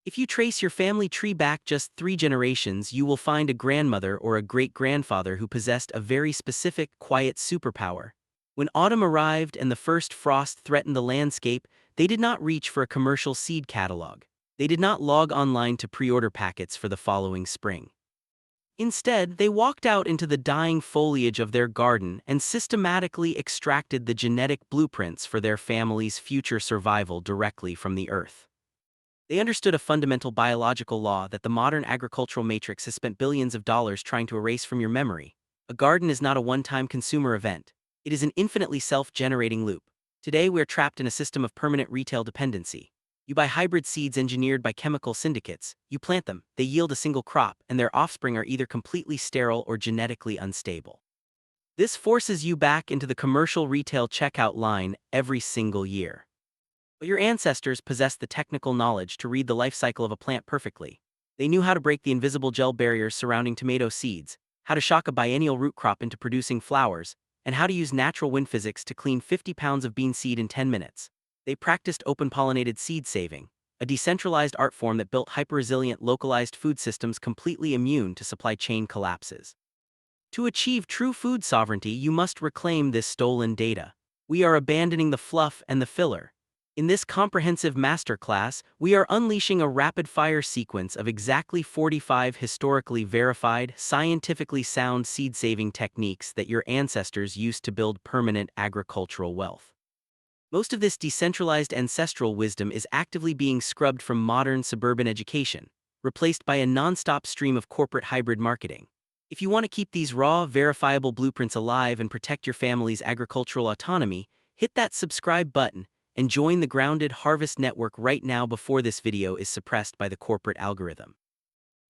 If you trace your family tree back just 3 generations, you will find a grandmother or a great-grandfather who possessed a very specific, quiet superpower. When autumn arrived and the first frost threatened the landscape, they did not reach for a commercial seed catalog. They did not log online to pre-order packets for the following spring. Instead, they walked out into the dying foliage of their garden and systematically extracted the genetic blueprints for their family's future survival directly from the earth. They understood a fundamental biological law that the modern agricultural matrix has spent billions of dollars trying to erase from your memory. A garden is not a one-time consumer event. It is an infinitely self-generating loop. Today, we're trapped in a system of permanent retail dependency. You buy hybrid seeds engineered by chemical syndicates, you plant them, they yield a single crop, and their offspring are either completely sterile or genetically unstable. This forces you back into the commercial retail checkout line every single year. But your ancestors possessed the technical knowledge to read the life cycle of a plant perfectly. They knew how to break the invisible gel barriers surrounding tomato seeds, how to shock a biennial root crop into producing flowers, and how to use natural wind physics to clean 50 pounds of bean seed in 10 minutes. They practiced open-pollinated seed saving, a decentralized art form that built hyper-resilient localized food systems completely immune to supply chain collapses. To achieve true food sovereignty, you must reclaim this stolen data. We are abandoning the fluff and the filler. In this comprehensive masterclass, we are unleashing a rapid-fire sequence of exactly 45 historically verified, scientifically sound seed-saving techniques that your ancestors used to build permanent agricultural wealth. Most of this decentralized ancestral wisdom is actively being scrubbed from modern suburban education, replaced by a non-stop stream of corporate hybrid marketing. If you want to keep these raw, verifiable blueprints alive and protect your family's agricultural autonomy, hit that subscribe button and join the Grounded Harvest Network right now before this video is suppressed by the corporate algorithm.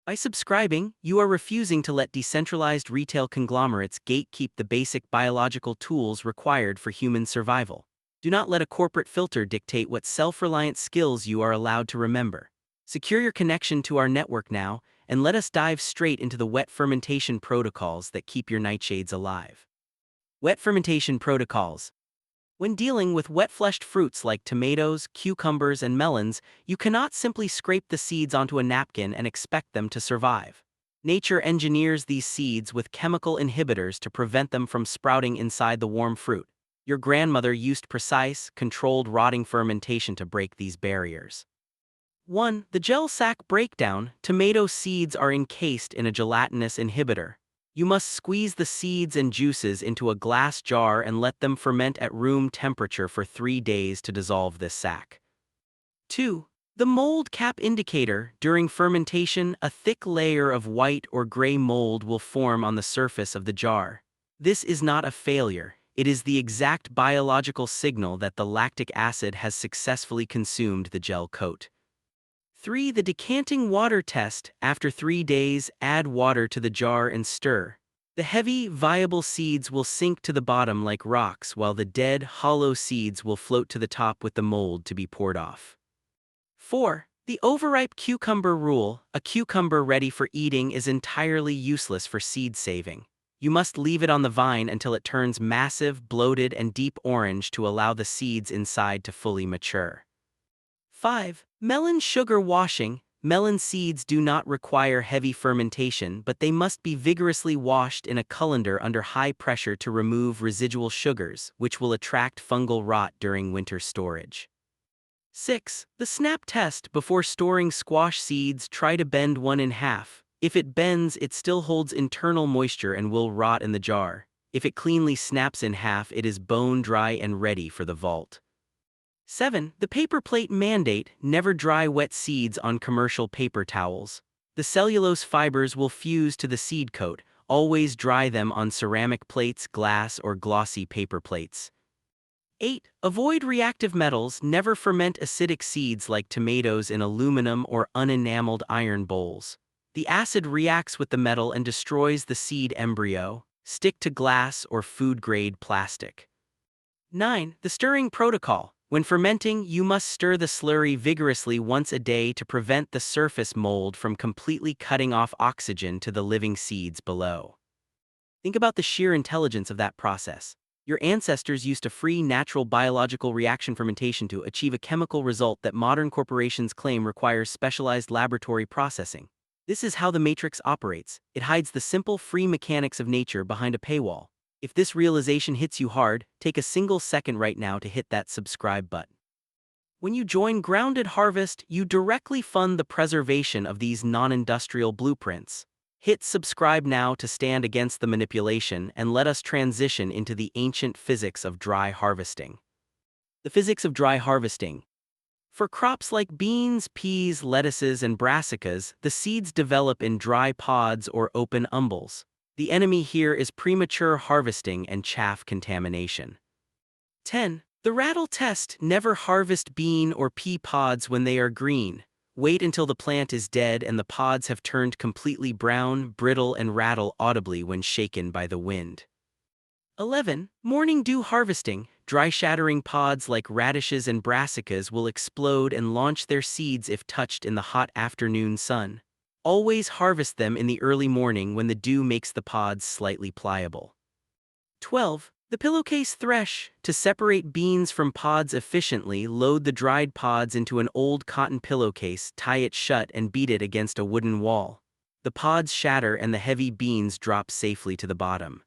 By subscribing, you are refusing to let decentralized retail conglomerates gatekeep the basic biological tools required for human survival. Do not let a corporate filter dictate what self-reliant skills you are allowed to remember. Secure your connection to our network now, and let us dive straight into the wet fermentation protocols that keep your nightshades alive. Wet fermentation protocols. When dealing with wet-fleshed fruits like tomatoes, cucumbers, and melons, you cannot simply scrape the seeds onto a napkin and expect them to survive. Nature engineers these seeds with chemical inhibitors to prevent them from sprouting inside the warm fruit. Your grandmother used precise, controlled rotting fermentation to break these barriers. 1. The gel sac breakdown. Tomato seeds are encased in a gelatinous inhibitor. You must squeeze the seeds and juices into a glass jar and let them ferment at room temperature for 3 days to dissolve this sac. 2. The mold cap indicator. During fermentation, a thick layer of white or gray mold will form on the surface of the jar. This is not a failure. It is the exact biological signal that the lactic acid has successfully consumed the gel coat. 3. The decanting water test. After 3 days, add water to the jar and stir. The heavy, viable seeds will sink to the bottom like rocks, while the dead, hollow seeds will float to the top with the mold to be poured off. 4. The overripe cucumber rule. A cucumber ready for eating is entirely useless for seed saving. You must leave it on the vine until it turns massive, bloated, and deep orange to allow the seeds inside to fully mature. 5. Melon sugar washing. Melon seeds do not require heavy fermentation, but they must be vigorously washed in a colander under high pressure to remove residual sugars, which will attract fungal rot during winter storage. 6. The snap test. Before storing squash seeds, try to bend one in half. If it bends, it still holds internal moisture and will rot in the jar. If it cleanly snaps in half, it is bone dry and ready for the vault. 7. The paper plate mandate. Never dry wet seeds on commercial paper towels. The cellulose fibers will fuse to the seed coat. Always dry them on ceramic plates, glass, or glossy paper plates. 8. Avoid reactive metals. Never ferment acidic seeds like tomatoes in aluminum or unenameled iron bowls. The acid reacts with the metal and destroys the seed embryo. Stick to glass or food-grade plastic. 9. The stirring protocol. When fermenting, you must stir the slurry vigorously once a day to prevent the surface mold from completely cutting off oxygen to the living seeds below. Think about the sheer intelligence of that process. Your ancestors used a free natural biological reaction fermentation to achieve a chemical result that modern corporations claim requires specialized laboratory processing. This is how the matrix operates. It hides the simple, free mechanics of nature behind a paywall. If this realization hits you hard, take a single second right now to hit that subscribe button. When you join Grounded Harvest, you directly fund the preservation of these non-industrial blueprints. Hit subscribe now to stand against the manipulation and let us transition into the ancient physics of dry harvesting. The physics of dry harvesting. For crops like beans, peas, lettuces, and brassicas, the seeds develop in dry pods or open umbels. The enemy here is premature harvesting and chaff contamination. 10. The rattle test. Never harvest bean or pea pods when they are green. Wait until the plant is dead and the pods have turned completely brown, brittle, and rattle audibly when shaken by the wind. 11. Morning dew harvesting. Dry shattering pods like radishes and brassicas will explode and launch their seeds if touched in the hot afternoon sun. Always harvest them in the early morning when the dew makes the pods slightly pliable. 12. The pillowcase thresh. To separate beans from pods efficiently, load the dried pods into an old cotton pillowcase, tie it shut and beat it against a wooden wall. The pods shatter and the heavy beans drop safely to the bottom.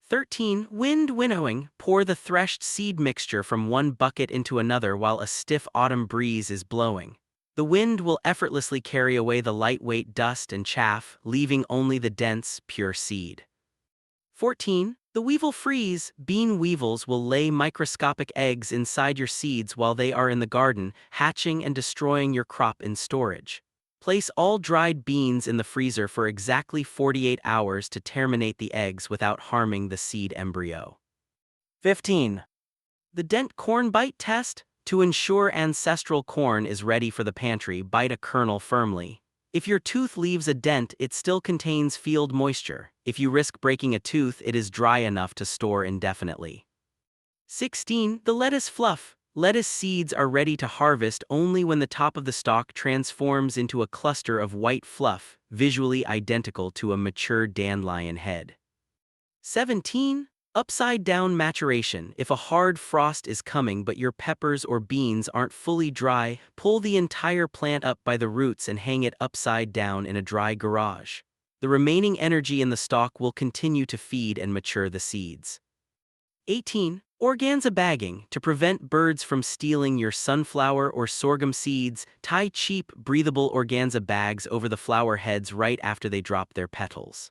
13. Wind winnowing. Pour the threshed seed mixture from one bucket into another while a stiff autumn breeze is blowing. The wind will effortlessly carry away the lightweight dust and chaff, leaving only the dense, pure seed. 14. The weevil freeze. Bean weevils will lay microscopic eggs inside your seeds while they are in the garden, hatching and destroying your crop in storage. Place all dried beans in the freezer for exactly 48 hours to terminate the eggs without harming the seed embryo. 15. The dent corn bite test. To ensure ancestral corn is ready for the pantry, bite a kernel firmly. If your tooth leaves a dent, it still contains field moisture. If you risk breaking a tooth, it is dry enough to store indefinitely. 16. The lettuce fluff. Lettuce seeds are ready to harvest only when the top of the stalk transforms into a cluster of white fluff, visually identical to a mature dandelion head. 17. Upside-down maturation. If a hard frost is coming but your peppers or beans aren't fully dry, pull the entire plant up by the roots and hang it upside down in a dry garage. The remaining energy in the stalk will continue to feed and mature the seeds. 18. Organza bagging. To prevent birds from stealing your sunflower or sorghum seeds, tie cheap, breathable organza bags over the flower heads right after they drop their petals.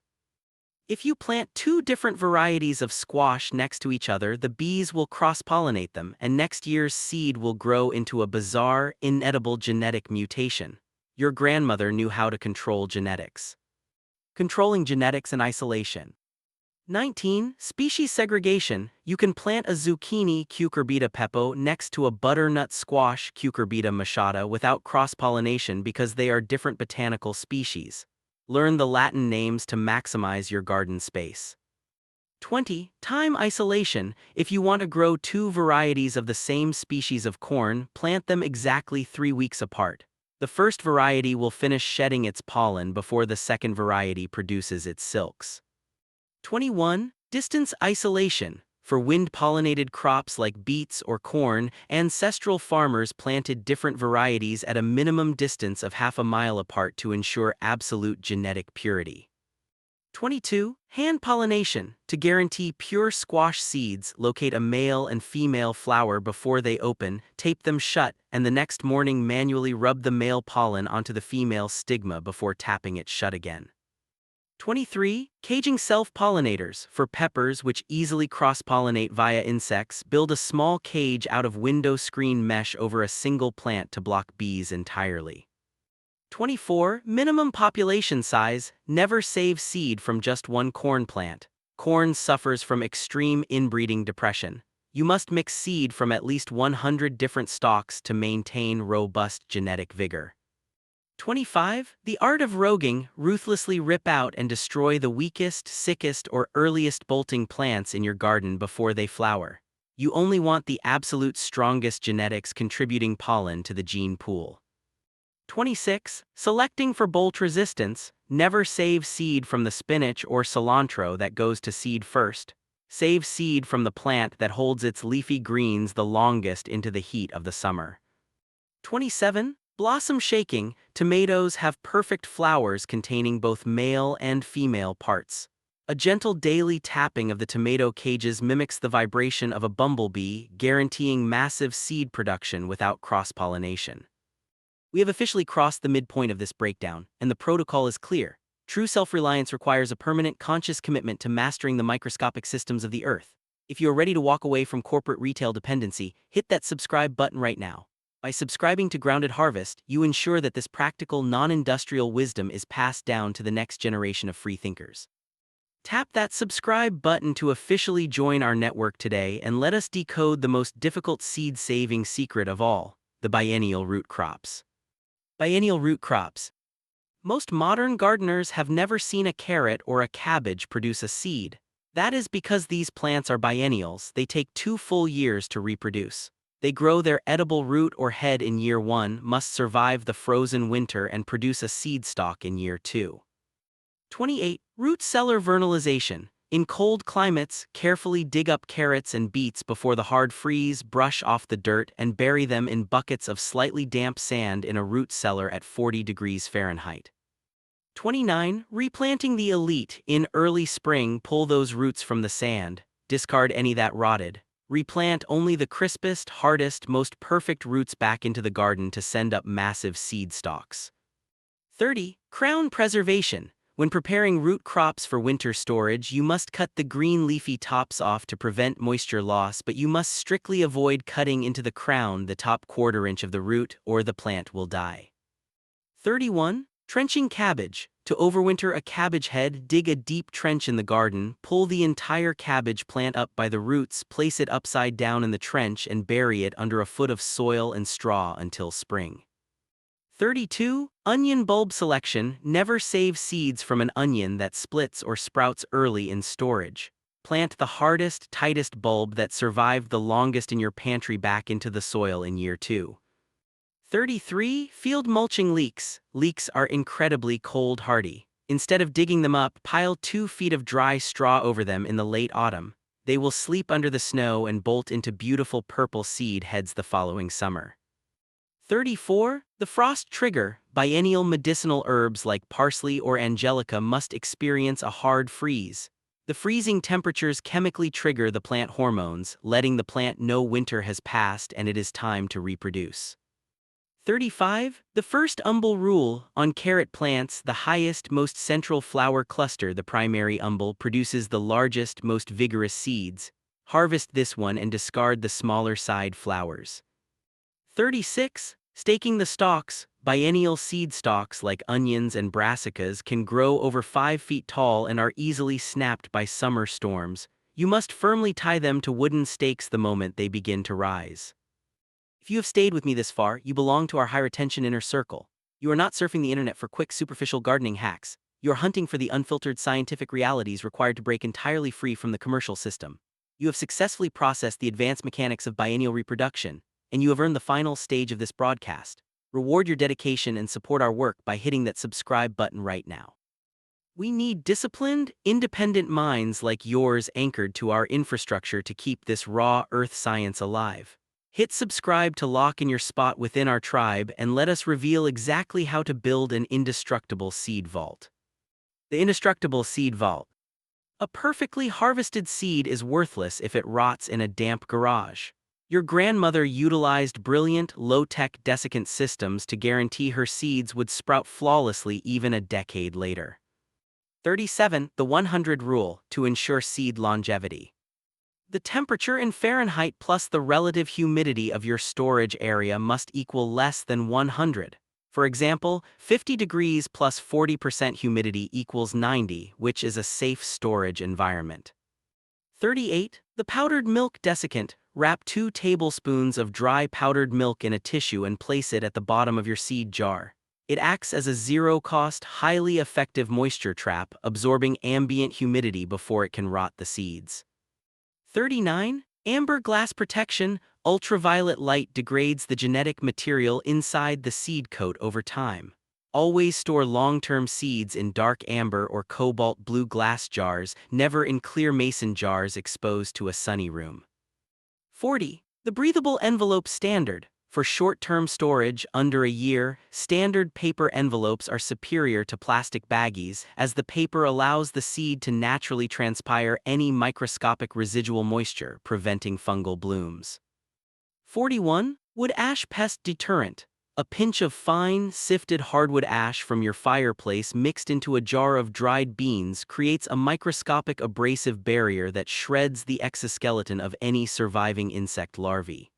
If you plant two different varieties of squash next to each other, the bees will cross-pollinate them, and next year's seed will grow into a bizarre, inedible genetic mutation. Your grandmother knew how to control genetics. Controlling genetics and isolation. 19. Species segregation. You can plant a zucchini Cucurbita pepo next to a butternut squash Cucurbita machata without cross-pollination because they are different botanical species. Learn the Latin names to maximize your garden space. 20. Time isolation. If you want to grow two varieties of the same species of corn, plant them exactly 3 weeks apart. The first variety will finish shedding its pollen before the second variety produces its silks. 21. Distance isolation. For wind-pollinated crops like beets or corn, ancestral farmers planted different varieties at a minimum distance of half a mile apart to ensure absolute genetic purity. 22. Hand pollination. To guarantee pure squash seeds, locate a male and female flower before they open, tape them shut, and the next morning manually rub the male pollen onto the female stigma before tapping it shut again. 23. Caging self-pollinators. For peppers which easily cross-pollinate via insects, build a small cage out of window screen mesh over a single plant to block bees entirely. 24. Minimum population size. Never save seed from just one corn plant. Corn suffers from extreme inbreeding depression. You must mix seed from at least 100 different stalks to maintain robust genetic vigor. 25. The art of roguing. Ruthlessly rip out and destroy the weakest, sickest, or earliest bolting plants in your garden before they flower. You only want the absolute strongest genetics contributing pollen to the gene pool. 26. Selecting for bolt resistance. Never save seed from the spinach or cilantro that goes to seed first. Save seed from the plant that holds its leafy greens the longest into the heat of the summer. 27. Blossom shaking. Tomatoes have perfect flowers containing both male and female parts. A gentle daily tapping of the tomato cages mimics the vibration of a bumblebee, guaranteeing massive seed production without cross-pollination. We have officially crossed the midpoint of this breakdown, and the protocol is clear. True self-reliance requires a permanent, conscious commitment to mastering the microscopic systems of the earth. If you are ready to walk away from corporate retail dependency, hit that subscribe button right now. By subscribing to Grounded Harvest, you ensure that this practical, non-industrial wisdom is passed down to the next generation of free thinkers. Tap that subscribe button to officially join our network today and let us decode the most difficult seed-saving secret of all, the biennial root crops. Biennial root crops. Most modern gardeners have never seen a carrot or a cabbage produce a seed. That is because these plants are biennials. They take 2 full years to reproduce. They grow their edible root or head in year 1, must survive the frozen winter and produce a seed stalk in year 2. 28. Root cellar vernalization. In cold climates, carefully dig up carrots and beets before the hard freeze, brush off the dirt, and bury them in buckets of slightly damp sand in a root cellar at 40 degrees Fahrenheit. 29. Replanting the elite. In early spring, pull those roots from the sand, discard any that rotted. Replant only the crispest, hardest, most perfect roots back into the garden to send up massive seed stalks. 30. Crown preservation. When preparing root crops for winter storage, you must cut the green leafy tops off to prevent moisture loss, but you must strictly avoid cutting into the crown, the top quarter-inch of the root, or the plant will die. 31. Trenching cabbage. To overwinter a cabbage head, dig a deep trench in the garden, pull the entire cabbage plant up by the roots, place it upside down in the trench, and bury it under a foot of soil and straw until spring. 32. Onion bulb selection. Never save seeds from an onion that splits or sprouts early in storage. Plant the hardest, tightest bulb that survived the longest in your pantry back into the soil in year 2. 33. Field mulching leeks. Leeks are incredibly cold hardy. Instead of digging them up, pile 2 feet of dry straw over them in the late autumn. They will sleep under the snow and bolt into beautiful purple seed heads the following summer. 34. The frost trigger. Biennial medicinal herbs like parsley or angelica must experience a hard freeze. The freezing temperatures chemically trigger the plant hormones, letting the plant know winter has passed and it is time to reproduce. 35. The first umbel rule. On carrot plants, the highest, most central flower cluster, the primary umbel, produces the largest, most vigorous seeds. Harvest this one and discard the smaller side flowers. 36. Staking the stalks. Biennial seed stalks like onions and brassicas can grow over 5 feet tall and are easily snapped by summer storms. You must firmly tie them to wooden stakes the moment they begin to rise. If you have stayed with me this far, you belong to our high retention inner circle. You are not surfing the internet for quick, superficial gardening hacks. You are hunting for the unfiltered scientific realities required to break entirely free from the commercial system. You have successfully processed the advanced mechanics of biennial reproduction, and you have earned the final stage of this broadcast. Reward your dedication and support our work by hitting that subscribe button right now. We need disciplined, independent minds like yours anchored to our infrastructure to keep this raw earth science alive. Hit subscribe to lock in your spot within our tribe and let us reveal exactly how to build an indestructible seed vault. The indestructible seed vault. A perfectly harvested seed is worthless if it rots in a damp garage. Your grandmother utilized brilliant, low-tech desiccant systems to guarantee her seeds would sprout flawlessly even a decade later. 37. The 100 rule to ensure seed longevity. The temperature in Fahrenheit plus the relative humidity of your storage area must equal less than 100. For example, 50 degrees plus 40% humidity equals 90, which is a safe storage environment. 38. The powdered milk desiccant. Wrap 2 tablespoons of dry powdered milk in a tissue and place it at the bottom of your seed jar. It acts as a zero-cost, highly effective moisture trap, absorbing ambient humidity before it can rot the seeds. 39. Amber glass protection. Ultraviolet light degrades the genetic material inside the seed coat over time. Always store long-term seeds in dark amber or cobalt blue glass jars, never in clear mason jars exposed to a sunny room. 40. The breathable envelope standard. For short-term storage under a year, standard paper envelopes are superior to plastic baggies as the paper allows the seed to naturally transpire any microscopic residual moisture, preventing fungal blooms. 41. Wood ash pest deterrent. A pinch of fine, sifted hardwood ash from your fireplace mixed into a jar of dried beans creates a microscopic abrasive barrier that shreds the exoskeleton of any surviving insect larvae.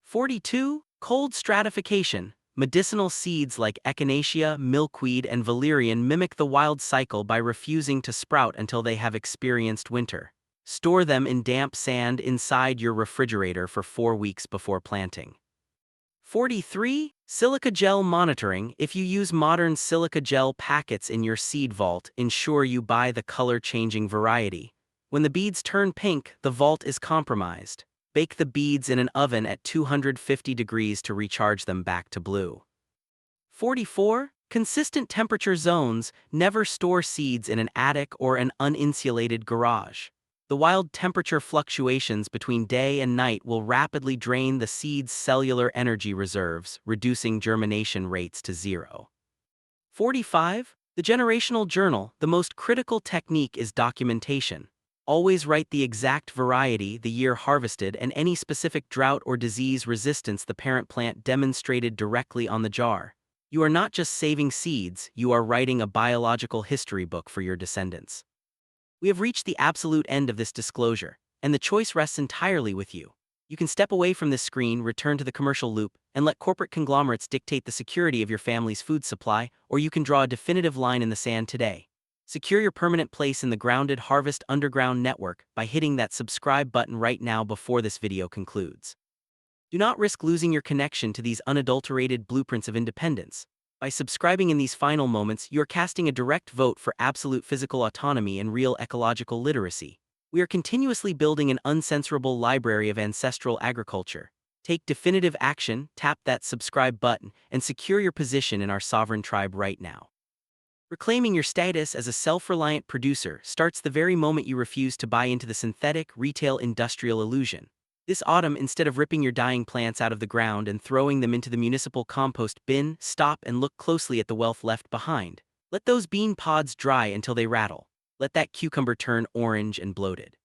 42. Cold stratification. Medicinal seeds like echinacea, milkweed, and valerian mimic the wild cycle by refusing to sprout until they have experienced winter. Store them in damp sand inside your refrigerator for 4 weeks before planting. 43. Silica gel monitoring. If you use modern silica gel packets in your seed vault, ensure you buy the color-changing variety. When the beads turn pink, the vault is compromised. Bake the beads in an oven at 250 degrees to recharge them back to blue. 44. Consistent temperature zones. Never store seeds in an attic or an uninsulated garage. The wild temperature fluctuations between day and night will rapidly drain the seed's cellular energy reserves, reducing germination rates to 0. 45. The generational journal. The most critical technique is documentation. Always write the exact variety, the year harvested, and any specific drought or disease resistance the parent plant demonstrated directly on the jar. You are not just saving seeds, you are writing a biological history book for your descendants. We have reached the absolute end of this disclosure, and the choice rests entirely with you. You can step away from this screen, return to the commercial loop, and let corporate conglomerates dictate the security of your family's food supply, or you can draw a definitive line in the sand today. Secure your permanent place in the Grounded Harvest Underground Network by hitting that subscribe button right now before this video concludes. Do not risk losing your connection to these unadulterated blueprints of independence. By subscribing in these final moments, you are casting a direct vote for absolute physical autonomy and real ecological literacy. We are continuously building an uncensorable library of ancestral agriculture. Take definitive action, tap that subscribe button, and secure your position in our sovereign tribe right now. Reclaiming your status as a self-reliant producer starts the very moment you refuse to buy into the synthetic, retail industrial illusion. This autumn, instead of ripping your dying plants out of the ground and throwing them into the municipal compost bin, stop and look closely at the wealth left behind. Let those bean pods dry until they rattle. Let that cucumber turn orange and bloated.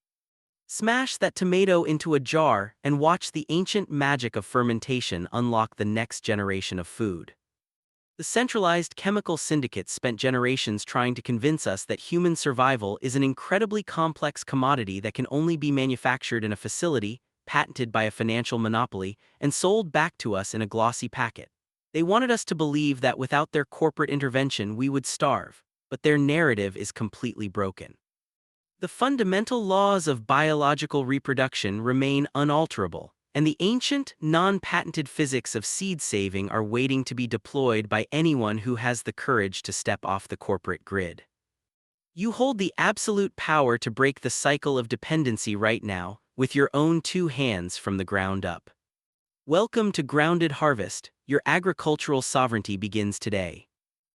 Smash that tomato into a jar and watch the ancient magic of fermentation unlock the next generation of food. The centralized chemical syndicate spent generations trying to convince us that human survival is an incredibly complex commodity that can only be manufactured in a facility, patented by a financial monopoly, and sold back to us in a glossy packet. They wanted us to believe that without their corporate intervention we would starve, but their narrative is completely broken. The fundamental laws of biological reproduction remain unalterable, and the ancient, non-patented physics of seed saving are waiting to be deployed by anyone who has the courage to step off the corporate grid. You hold the absolute power to break the cycle of dependency right now, with your own 2 hands from the ground up. Welcome to Grounded Harvest. Your agricultural sovereignty begins today.